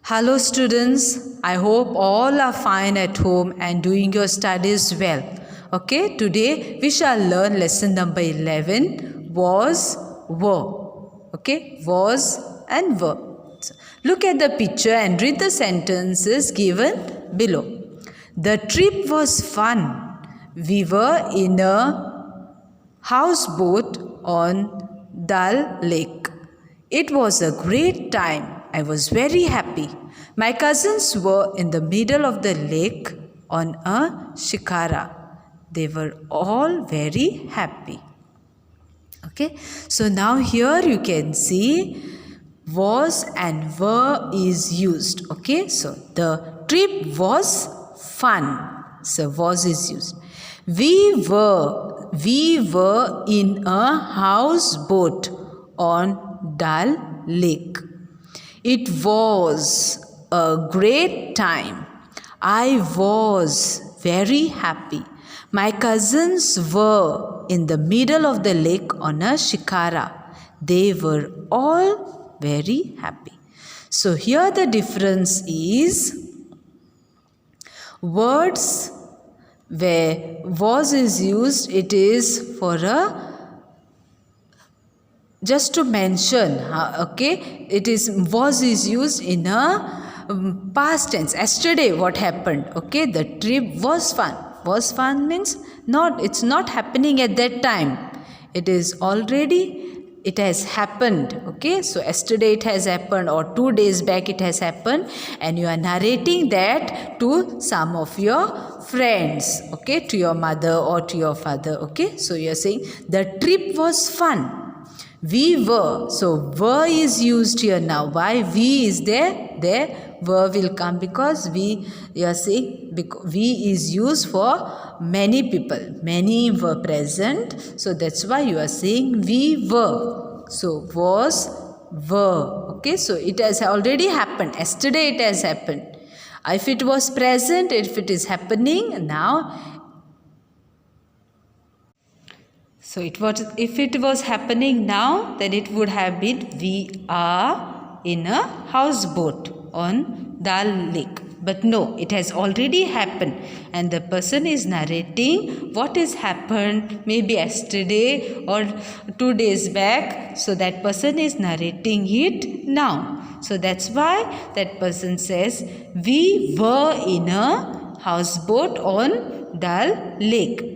Hello students, I hope all are fine at home and doing your studies well. Okay, today we shall learn lesson number 11, was, were. Okay, was and were. So, look at the picture and read the sentences given below. The trip was fun. We were in a houseboat on Dal Lake. It was a great time. I was very happy. My cousins were in the middle of the lake on a shikara. They were all very happy. Okay, so now here you can see was and were is used. Okay, so the trip was fun. So was is used. We were in a houseboat on Dal Lake. It was a great time. I was very happy. My cousins were in the middle of the lake on a shikara. They were all very happy. So here the difference is words where was is used, it is for a just to mention, okay, it is was is used in a past tense. Yesterday what happened? Okay, the trip was fun. Was fun means it's not happening at that time. It is already, it has happened. Okay, so yesterday it has happened or 2 days back it has happened, and you are narrating that to some of your friends, okay, to your mother or to your father. Okay, so you are saying the trip was fun. We were, so were is used here now. Why we is there? There were will come because we, you are saying, because we is used for many people. Many were present. So that's why you are saying we were. So was, were. Okay, so it has already happened. Yesterday it has happened. If it was present, if it is happening now, so if it was happening now, then it would have been we are in a houseboat on Dal Lake. But no, it has already happened, and the person is narrating what has happened maybe yesterday or 2 days back. So that person is narrating it now. So that's why that person says we were in a houseboat on Dal Lake.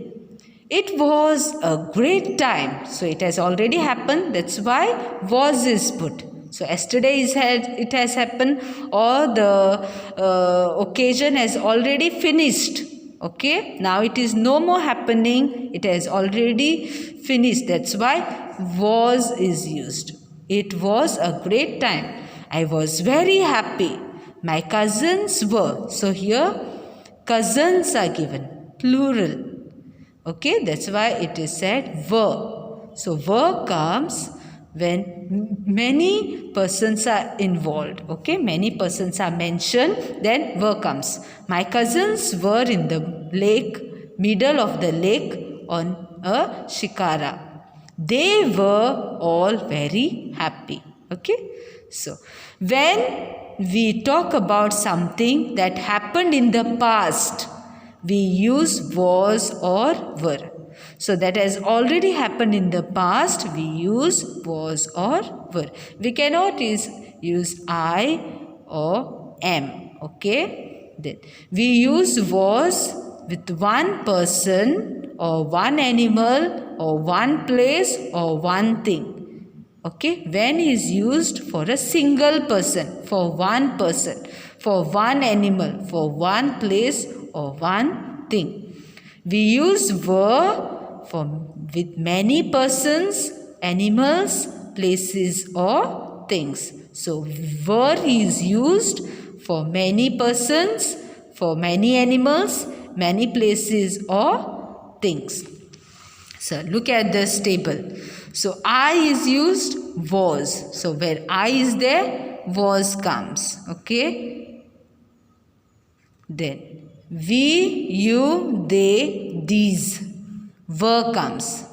It was a great time. So it has already happened. That's why was is put. So yesterday it has happened, or the occasion has already finished. Okay. Now it is no more happening. It has already finished. That's why was is used. It was a great time. I was very happy. My cousins were. So here cousins are given. Plural. Okay, that's why it is said were. So were comes when many persons are involved. Okay, many persons are mentioned, then were comes. My cousins were in the lake, middle of the lake on a shikara. They were all very happy. Okay, so when we talk about something that happened in the past, we use was or were. So that has already happened in the past, we use was or were. We cannot use I or am. Okay. Then we use was with one person or one animal or one place or one thing. Okay. When is used for a single person, for one person, for one animal, for one place or one thing. We use were with many persons, animals, places or things. So were is used for many persons, for many animals, many places or things. So look at this table. So I is used, was. So where I is there, was comes. Okay. Then we, you, they, these, were comes.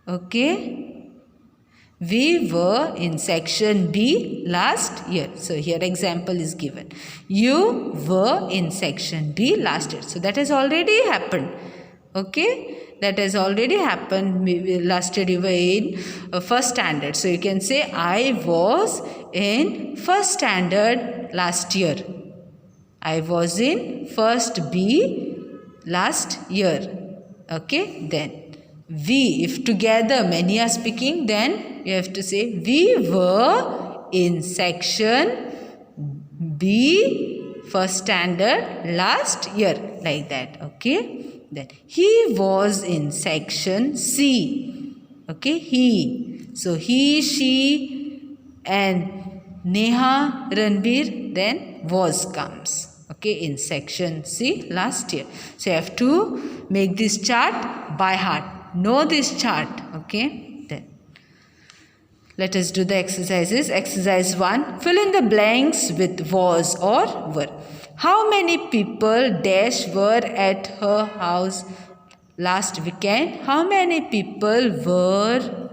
Okay. We were in section B last year. So here example is given. You were in section B last year. So that has already happened. Okay, that has already happened. Last year you were in first standard. So you can say I was in first standard last year. I was in first B last year. Okay, then we, if together many are speaking, then you have to say we were in section B first standard last year, like that. Okay, then he was in section C. Okay, he. So he, she and Neha, Ranbir, then was comes. Okay, in section C last year. So you have to make this chart by heart. Know this chart. Okay, then let us do the exercises. Exercise 1. Fill in the blanks with was or were. How many people dash were at her house last weekend? How many people were?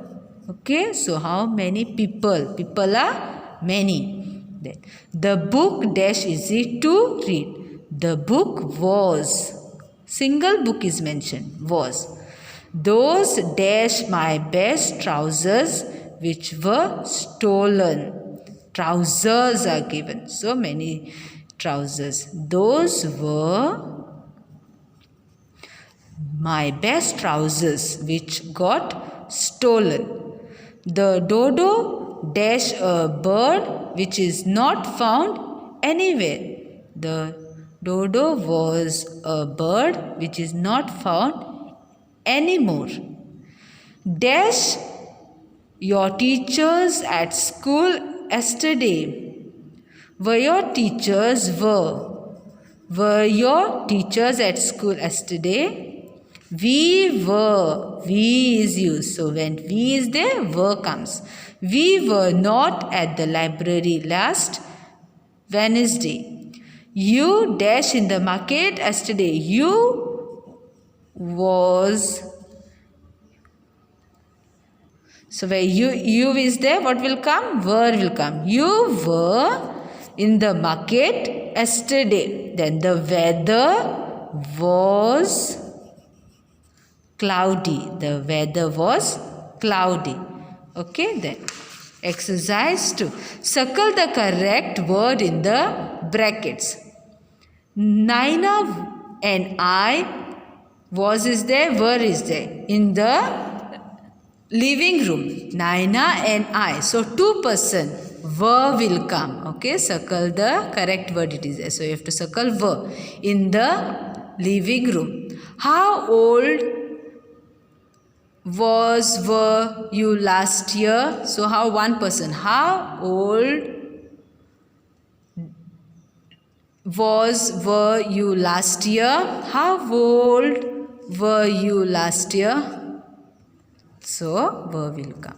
Okay, so how many people? People are many. Then the book dash easy to read. The book was. Single book is mentioned. Was. Those dash my best trousers which were stolen. Trousers are given. So many trousers. Those were my best trousers which got stolen. The dodo dash a bird which is not found anywhere. The dodo was a bird which is not found anymore. Dash your teachers at school yesterday. Were your teachers Were your teachers at school yesterday? We were. We is used. So when we is there, were comes. We were not at the library last Wednesday. You dash in the market yesterday. You was. So where you is there, what will come? Were will come. You were in the market yesterday. Then the weather was cloudy. The weather was cloudy. Okay, then exercise 2. Circle the correct word in the brackets. Naina and I, was is there, were is there. In the living room, Naina and I. So, 2 person, were will come. Okay, circle the correct word it is there. So, you have to circle were. In the living room. How old were you last year? So, how one person. How old were you last year? How old were you last year? So, were will come.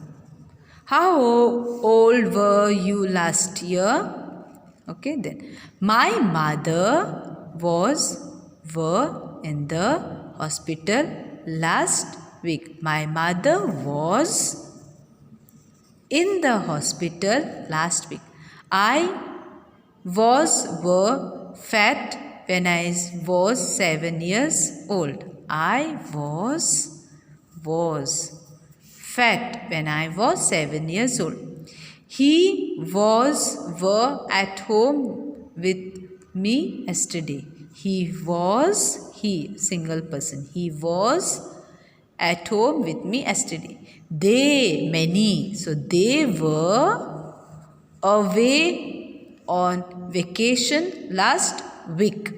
How old were you last year? Okay, then. My mother were in the hospital last week. My mother was in the hospital last week. I were fat when I was 7 years old. I was fat when I was 7 years old. Were at home with me yesterday. Single person. He was at home with me yesterday. They, many. So they were away on vacation last week.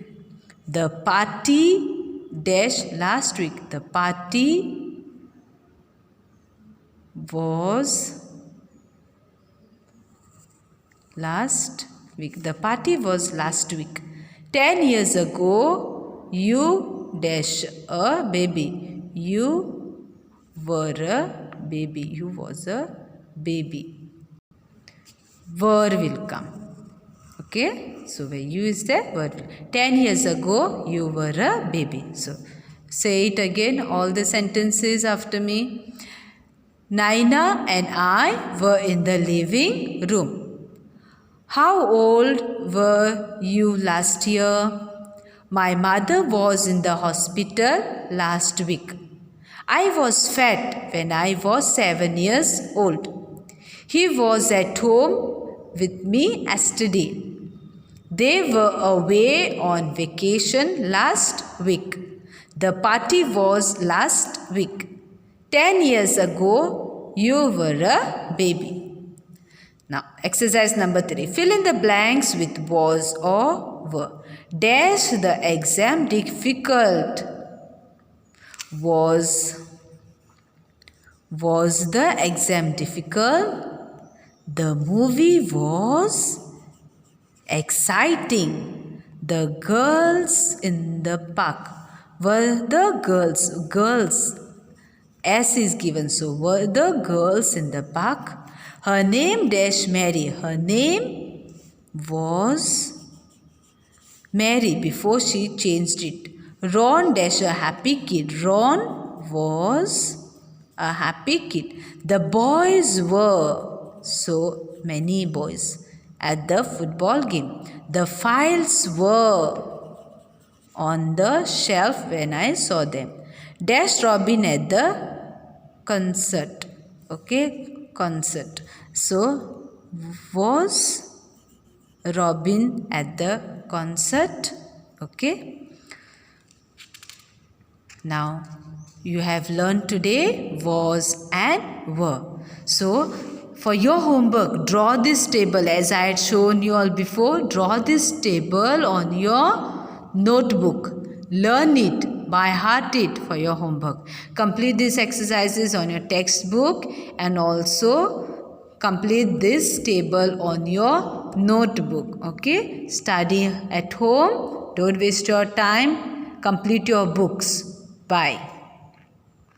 The party dash last week. The party was last week. The party was last week. 10 years ago, you dash a baby. You were a baby. You was a baby. Were will come. Okay. So, where you is there, were will. 10 years ago, you were a baby. So, say it again, all the sentences after me. Naina and I were in the living room. How old were you last year? My mother was in the hospital last week. I was fat when I was 7 years old. He was at home with me yesterday. They were away on vacation last week. The party was last week. 10 years ago, you were a baby. Now, exercise number 3. Fill in the blanks with was or were. Dash the exam difficult. Was the exam difficult? The movie was exciting. The girls in the park. Were the girls S is given, so were the girls in the park? Her name dash Mary. Her name was Mary before she changed it. Ron dash a happy kid. Ron was a happy kid. The boys were so many boys at the football game. The files were on the shelf when I saw them. Dash Robin at the concert. Okay, concert. So, was Robin at the concert? Okay. Now, you have learned today was and were. So, for your homework, draw this table as I had shown you all before. Draw this table on your notebook. Learn it, by heart it for your homework. Complete these exercises on your textbook and also complete this table on your notebook. Okay, study at home. Don't waste your time. Complete your books. Bye.